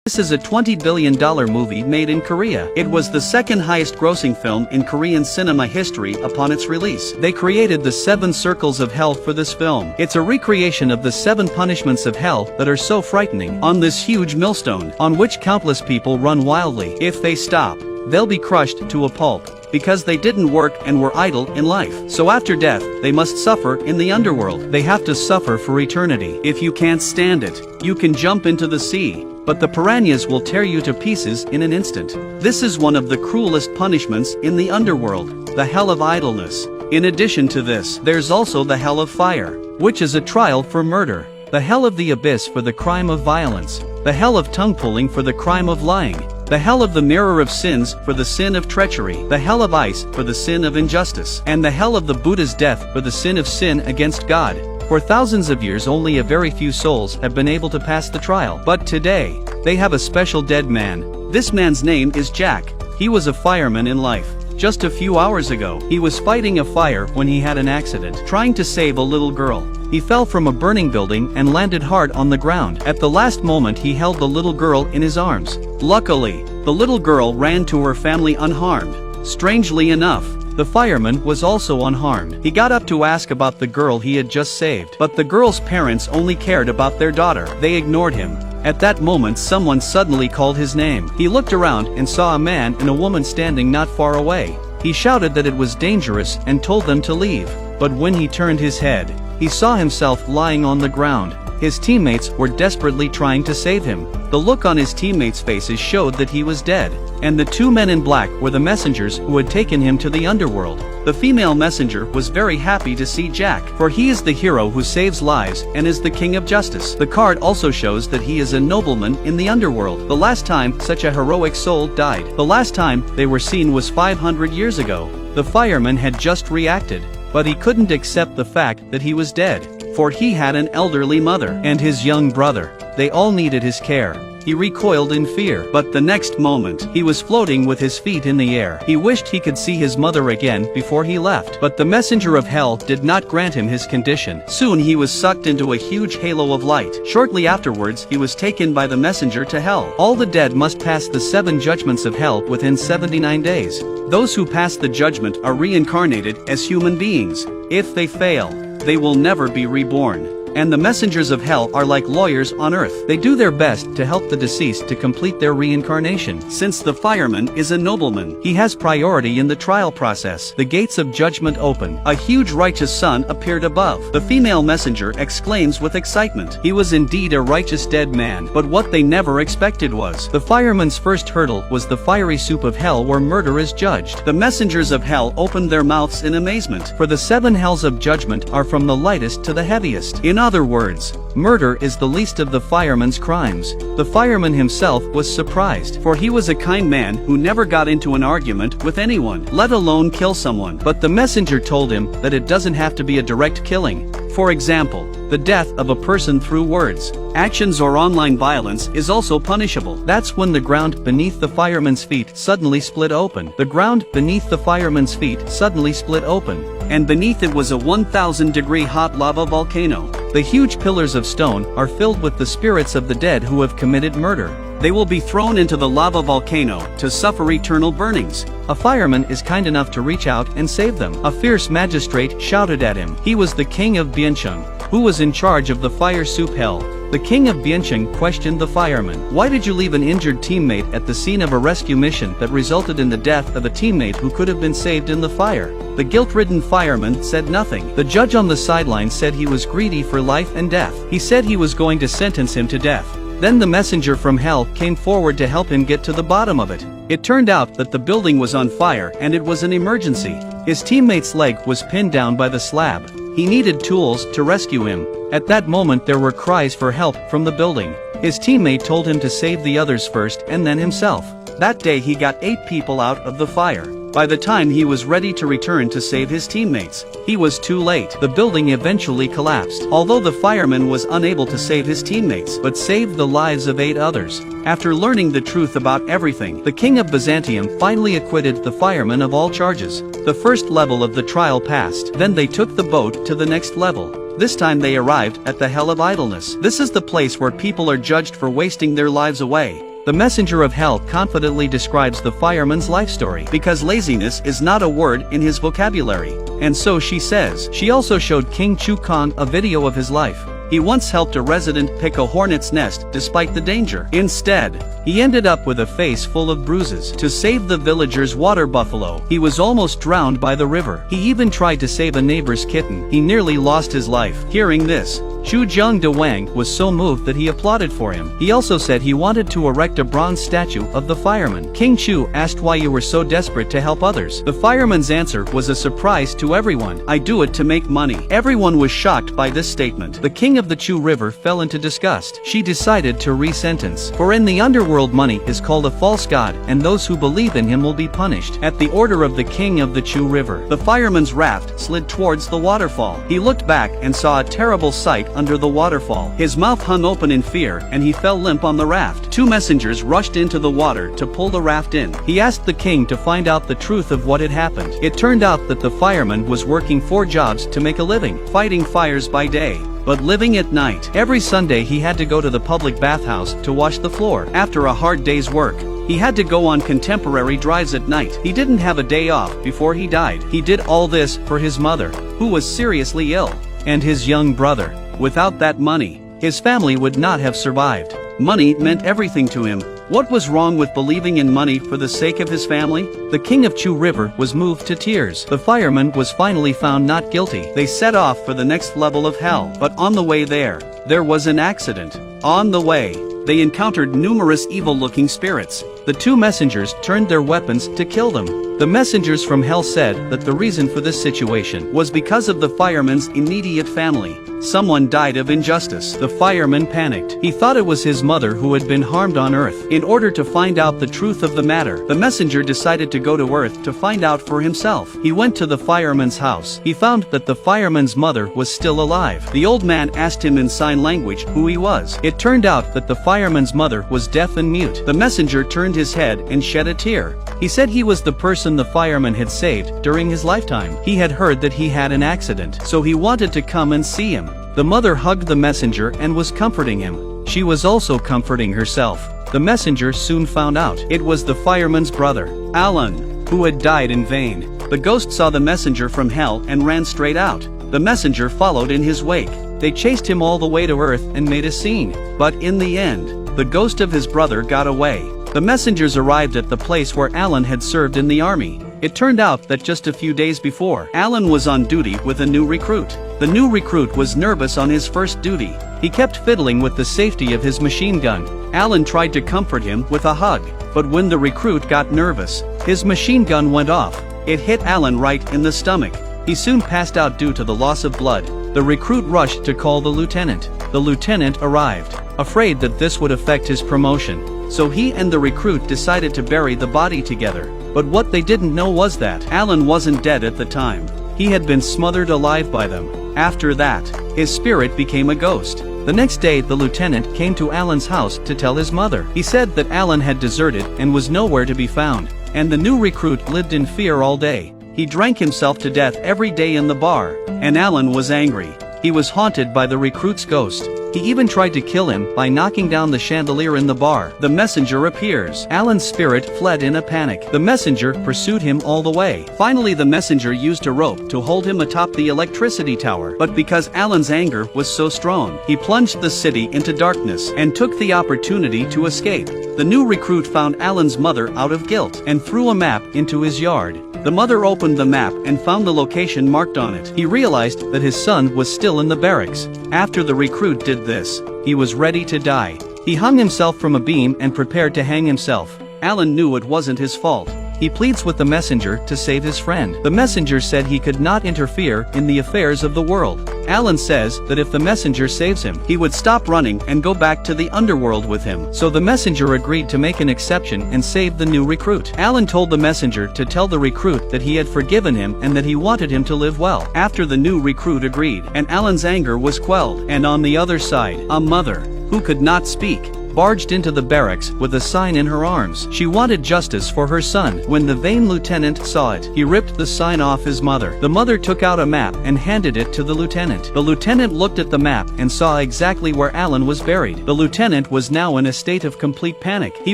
This is a $20 billion movie made in Korea. It was the second highest grossing film in Korean cinema history upon its release. They created the 7 circles of hell for this film. It's a recreation of the 7 punishments of hell that are so frightening. On this huge millstone, on which countless people run wildly. If they stop, they'll be crushed to a pulp, because they didn't work and were idle in life. So after death, they must suffer in the underworld. They have to suffer for eternity. If you can't stand it, you can jump into the sea, but the piranhas will tear you to pieces in an instant. This is one of the cruelest punishments in the underworld, the hell of idleness. In addition to this, there's also the hell of fire, which is a trial for murder, the hell of the abyss for the crime of violence, the hell of tongue pulling for the crime of lying, the hell of the mirror of sins for the sin of treachery, the hell of ice for the sin of injustice, and the hell of the Buddha's death for the sin of sin against God. For thousands of years only a very few souls have been able to pass the trial. But today, they have a special dead man. This man's name is Jack. He was a fireman in life. Just a few hours ago, he was fighting a fire when he had an accident, trying to save a little girl. He fell from a burning building and landed hard on the ground. At the last moment he held the little girl in his arms. Luckily, the little girl ran to her family unharmed. Strangely enough, the fireman was also unharmed. He got up to ask about the girl he had just saved, but the girl's parents only cared about their daughter. They ignored him. At that moment someone suddenly called his name. He looked around and saw a man and a woman standing not far away. He shouted that it was dangerous and told them to leave. But when he turned his head, he saw himself lying on the ground. His teammates were desperately trying to save him. The look on his teammates' faces showed that he was dead. And the 2 men in black were the messengers who had taken him to the underworld. The female messenger was very happy to see Jack, for he is the hero who saves lives and is the king of justice. The card also shows that he is a nobleman in the underworld. The last time such a heroic soul died, the last time they were seen was 500 years ago. The fireman had just reacted, but he couldn't accept the fact that he was dead, for he had an elderly mother and his young brother. They all needed his care. He recoiled in fear, but the next moment, he was floating with his feet in the air. He wished he could see his mother again before he left, but the messenger of hell did not grant him his condition. Soon he was sucked into a huge halo of light. Shortly afterwards, he was taken by the messenger to hell. All the dead must pass the 7 judgments of hell within 79 days. Those who pass the judgment are reincarnated as human beings. If they fail, they will never be reborn. And the messengers of hell are like lawyers on earth. They do their best to help the deceased to complete their reincarnation. Since the fireman is a nobleman, he has priority in the trial process. The gates of judgment open. A huge righteous sun appeared above. The female messenger exclaims with excitement. He was indeed a righteous dead man, but what they never expected was the fireman's first hurdle was the fiery soup of hell where murder is judged. The messengers of hell opened their mouths in amazement, for the 7 hells of judgment are from the lightest to the heaviest. In other words, murder is the least of the fireman's crimes. The fireman himself was surprised, for he was a kind man who never got into an argument with anyone, let alone kill someone. But the messenger told him that it doesn't have to be a direct killing. For example, the death of a person through words, actions or online violence is also punishable. That's when the ground beneath the fireman's feet suddenly split open. The ground beneath the fireman's feet suddenly split open, and beneath it was a 1,000-degree hot lava volcano. The huge pillars of stone are filled with the spirits of the dead who have committed murder. They will be thrown into the lava volcano to suffer eternal burnings. A fireman is kind enough to reach out and save them. A fierce magistrate shouted at him. He was the king of Byeonchung, who was in charge of the fire soup hell. The king of Byeonchung questioned the fireman. Why did you leave an injured teammate at the scene of a rescue mission that resulted in the death of a teammate who could have been saved in the fire? The guilt-ridden fireman said nothing. The judge on the sideline said he was greedy for life and death. He said he was going to sentence him to death. Then the messenger from hell came forward to help him get to the bottom of it. It turned out that the building was on fire and it was an emergency. His teammate's leg was pinned down by the slab. He needed tools to rescue him. At that moment there were cries for help from the building. His teammate told him to save the others first and then himself. That day he got 8 people out of the fire. By the time he was ready to return to save his teammates, he was too late. The building eventually collapsed, although the fireman was unable to save his teammates, but saved the lives of 8 others. After learning the truth about everything, the king of Byzantium finally acquitted the fireman of all charges. The first level of the trial passed. Then they took the boat to the next level. This time they arrived at the hell of idleness. This is the place where people are judged for wasting their lives away. The messenger of hell confidently describes the fireman's life story because laziness is not a word in his vocabulary. And so she says. She also showed King Chu Kong a video of his life. He once helped a resident pick a hornet's nest despite the danger. Instead, he ended up with a face full of bruises. To save the villager's water buffalo, he was almost drowned by the river. He even tried to save a neighbor's kitten. He nearly lost his life. Hearing this, Chu Jung De Wang was so moved that he applauded for him. He also said he wanted to erect a bronze statue of the fireman. King Chu asked why you were so desperate to help others. The fireman's answer was a surprise to everyone. I do it to make money. Everyone was shocked by this statement. The king of the Chu River fell into disgust. She decided to re-sentence. For in the underworld money is called a false god, and those who believe in him will be punished. At the order of the king of the Chu River, the fireman's raft slid towards the waterfall. He looked back and saw a terrible sight under the waterfall. His mouth hung open in fear and he fell limp on the raft. Two messengers rushed into the water to pull the raft in. He asked the king to find out the truth of what had happened. It turned out that the fireman was working 4 jobs to make a living, fighting fires by day, but living at night. Every Sunday he had to go to the public bathhouse to wash the floor. After a hard day's work, he had to go on contemporary drives at night. He didn't have a day off before he died. He did all this for his mother, who was seriously ill, and his young brother. Without that money, his family would not have survived. Money meant everything to him. What was wrong with believing in money for the sake of his family? The king of Chu River was moved to tears. The fireman was finally found not guilty. They set off for the next level of hell. But on the way there was an accident. On the way, they encountered numerous evil-looking spirits. The 2 messengers turned their weapons to kill them. The messengers from hell said that the reason for this situation was because of the fireman's immediate family. Someone died of injustice. The fireman panicked. He thought it was his mother who had been harmed on Earth. In order to find out the truth of the matter, the messenger decided to go to Earth to find out for himself. He went to the fireman's house. He found that the fireman's mother was still alive. The old man asked him in sign language who he was. It turned out that the fireman's mother was deaf and mute. The messenger turned his head and shed a tear. He said he was the person the fireman had saved during his lifetime. He had heard that he had an accident, so he wanted to come and see him. The mother hugged the messenger and was comforting him. She was also comforting herself. The messenger soon found out it was the fireman's brother, Alan, who had died in vain. The ghost saw the messenger from hell and ran straight out. The messenger followed in his wake. They chased him all the way to Earth and made a scene. But in the end, the ghost of his brother got away. The messengers arrived at the place where Alan had served in the army. It turned out that just a few days before, Alan was on duty with a new recruit. The new recruit was nervous on his first duty. He kept fiddling with the safety of his machine gun. Alan tried to comfort him with a hug, but when the recruit got nervous, his machine gun went off. It hit Alan right in the stomach. He soon passed out due to the loss of blood. The recruit rushed to call the lieutenant. The lieutenant arrived, afraid that this would affect his promotion. So he and the recruit decided to bury the body together. But what they didn't know was that Alan wasn't dead at the time. He had been smothered alive by them. After that, his spirit became a ghost. The next day the lieutenant came to Alan's house to tell his mother. He said that Alan had deserted and was nowhere to be found. And the new recruit lived in fear all day. He drank himself to death every day in the bar. And Alan was angry. He was haunted by the recruit's ghost. He even tried to kill him by knocking down the chandelier in the bar. The messenger appears. Alan's spirit fled in a panic. The messenger pursued him all the way. Finally the messenger used a rope to hold him atop the electricity tower. But because Alan's anger was so strong, he plunged the city into darkness and took the opportunity to escape. The new recruit found Alan's mother out of guilt and threw a map into his yard. The mother opened the map and found the location marked on it. He realized that his son was still in the barracks. After the recruit did this, he was ready to die. He hung himself from a beam and prepared to hang himself. Alan knew it wasn't his fault. He pleads with the messenger to save his friend. The messenger said he could not interfere in the affairs of the world. Alan says that if the messenger saves him, he would stop running and go back to the underworld with him. So the messenger agreed to make an exception and save the new recruit. Alan told the messenger to tell the recruit that he had forgiven him and that he wanted him to live well. After the new recruit agreed, and Alan's anger was quelled. And on the other side, a mother, who could not speak, barged into the barracks with a sign in her arms. She wanted justice for her son. When the vain lieutenant saw it, he ripped the sign off his mother. The mother took out a map and handed it to the lieutenant. The lieutenant looked at the map and saw exactly where Alan was buried. The lieutenant was now in a state of complete panic. He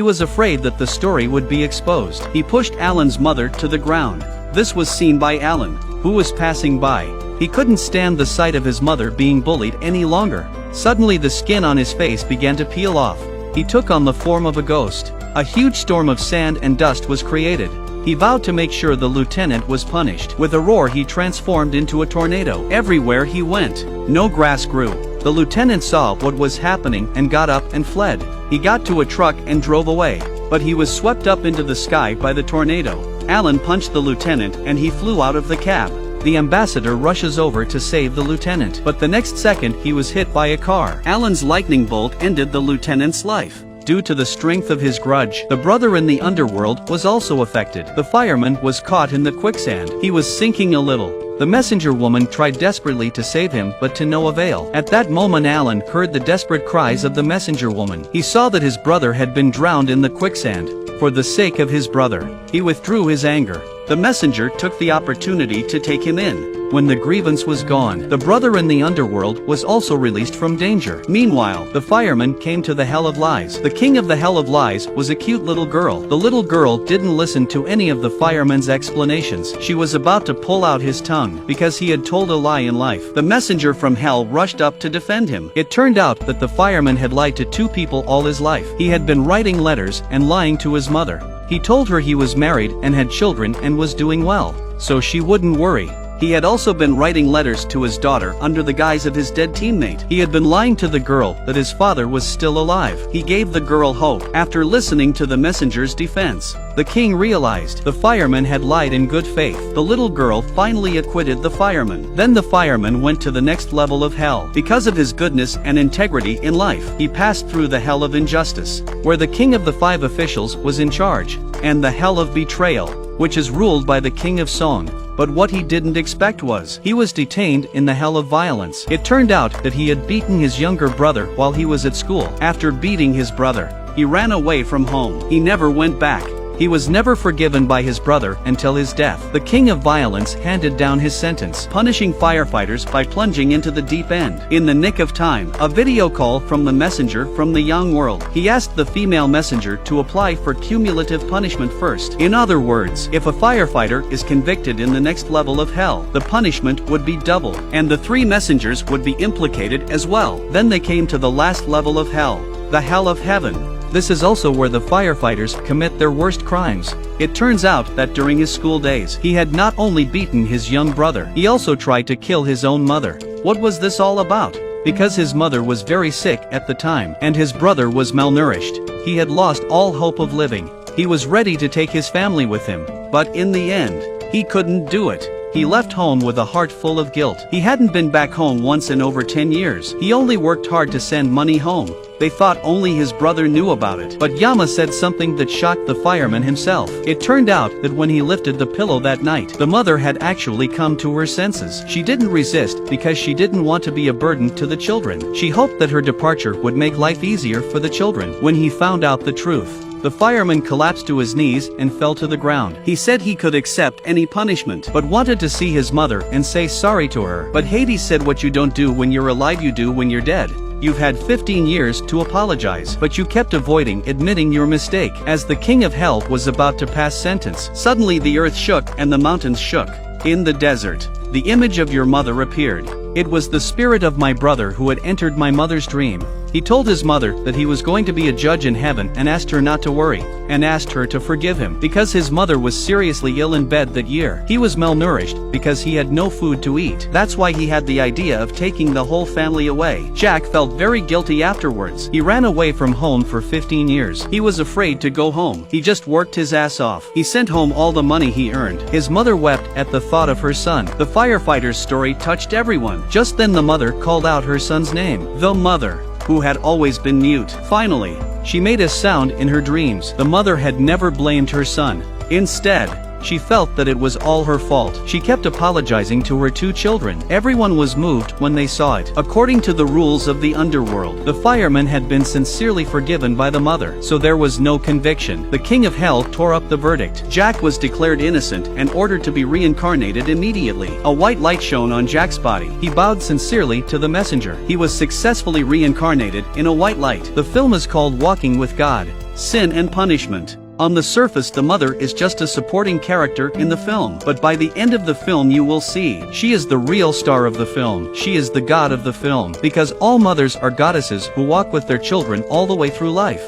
was afraid that the story would be exposed. He pushed Alan's mother to the ground. This was seen by Alan, who was passing by. He couldn't stand the sight of his mother being bullied any longer. Suddenly the skin on his face began to peel off. He took on the form of a ghost. A huge storm of sand and dust was created. He vowed to make sure the lieutenant was punished. With a roar he transformed into a tornado. Everywhere he went, no grass grew. The lieutenant saw what was happening and got up and fled. He got to a truck and drove away, but he was swept up into the sky by the tornado. Alan punched the lieutenant and he flew out of the cab. The ambassador rushes over to save the lieutenant, but the next second he was hit by a car. Alan's lightning bolt ended the lieutenant's life. Due to the strength of his grudge, the brother in the underworld was also affected. The fireman was caught in the quicksand. He was sinking a little. The messenger woman tried desperately to save him, but to no avail. At that moment Alan heard the desperate cries of the messenger woman. He saw that his brother had been drowned in the quicksand. For the sake of his brother, he withdrew his anger. The messenger took the opportunity to take him in. When the grievance was gone, the brother in the underworld was also released from danger. Meanwhile, the fireman came to the Hell of Lies. The king of the Hell of Lies was a cute little girl. The little girl didn't listen to any of the fireman's explanations. She was about to pull out his tongue because he had told a lie in life. The messenger from hell rushed up to defend him. It turned out that the fireman had lied to two people all his life. He had been writing letters and lying to his mother. He told her he was married and had children and was doing well, so she wouldn't worry. He had also been writing letters to his daughter under the guise of his dead teammate. He had been lying to the girl that his father was still alive. He gave the girl hope. After listening to the messenger's defense, the king realized the fireman had lied in good faith. The little girl finally acquitted the fireman. Then the fireman went to the next level of hell. Because of his goodness and integrity in life, he passed through the hell of injustice, where the king of the five officials was in charge, and the hell of betrayal, which is ruled by the king of song. But what he didn't expect was, he was detained in the hell of violence. It turned out that he had beaten his younger brother while he was at school. After beating his brother, he ran away from home. He never went back. He was never forgiven by his brother until his death. The king of violence handed down his sentence, punishing firefighters by plunging into the deep end. In the nick of time, a video call from the messenger from the young world. He asked the female messenger to apply for cumulative punishment first. In other words, if a firefighter is convicted in the next level of hell, the punishment would be double, and the three messengers would be implicated as well. Then they came to the last level of hell, the hell of heaven. This is also where the firefighters commit their worst crimes. It turns out that during his school days, he had not only beaten his young brother, he also tried to kill his own mother. What was this all about? Because his mother was very sick at the time, and his brother was malnourished. He had lost all hope of living. He was ready to take his family with him, but in the end, he couldn't do it. He left home with a heart full of guilt. He hadn't been back home once in over 10 years. He only worked hard to send money home. They thought only his brother knew about it. But Yama said something that shocked the fireman himself. It turned out that when he lifted the pillow that night, the mother had actually come to her senses. She didn't resist because she didn't want to be a burden to the children. She hoped that her departure would make life easier for the children. When he found out the truth, the fireman collapsed to his knees and fell to the ground. He said he could accept any punishment, but wanted to see his mother and say sorry to her. But Hades said, what you don't do when you're alive you do when you're dead. You've had 15 years to apologize, but you kept avoiding admitting your mistake. As the king of hell was about to pass sentence, suddenly the earth shook and the mountains shook. In the desert, the image of your mother appeared. It was the spirit of my brother who had entered my mother's dream. He told his mother that he was going to be a judge in heaven and asked her not to worry, and asked her to forgive him because his mother was seriously ill in bed that year. He was malnourished because he had no food to eat. That's why he had the idea of taking the whole family away. Jack felt very guilty afterwards. He ran away from home for 15 years. He was afraid to go home. He just worked his ass off. He sent home all the money he earned. His mother wept at the thought of her son. The firefighter's story touched everyone. Just then the mother called out her son's name. The mother, who had always been mute. Finally, she made a sound in her dreams. The mother had never blamed her son. Instead, She felt that it was all her fault. She kept apologizing to her 2 children. Everyone was moved when they saw it. According to the rules of the underworld, the fireman had been sincerely forgiven by the mother, so there was no conviction. The king of hell tore up the verdict. Jack was declared innocent and ordered to be reincarnated immediately. A white light shone on Jack's body. He bowed sincerely to the messenger. He was successfully reincarnated in a white light. The film is called Walking with God, Sin and Punishment. On the surface, the mother is just a supporting character in the film, but by the end of the film you will see she is the real star of the film. She is the god of the film, because all mothers are goddesses who walk with their children all the way through life.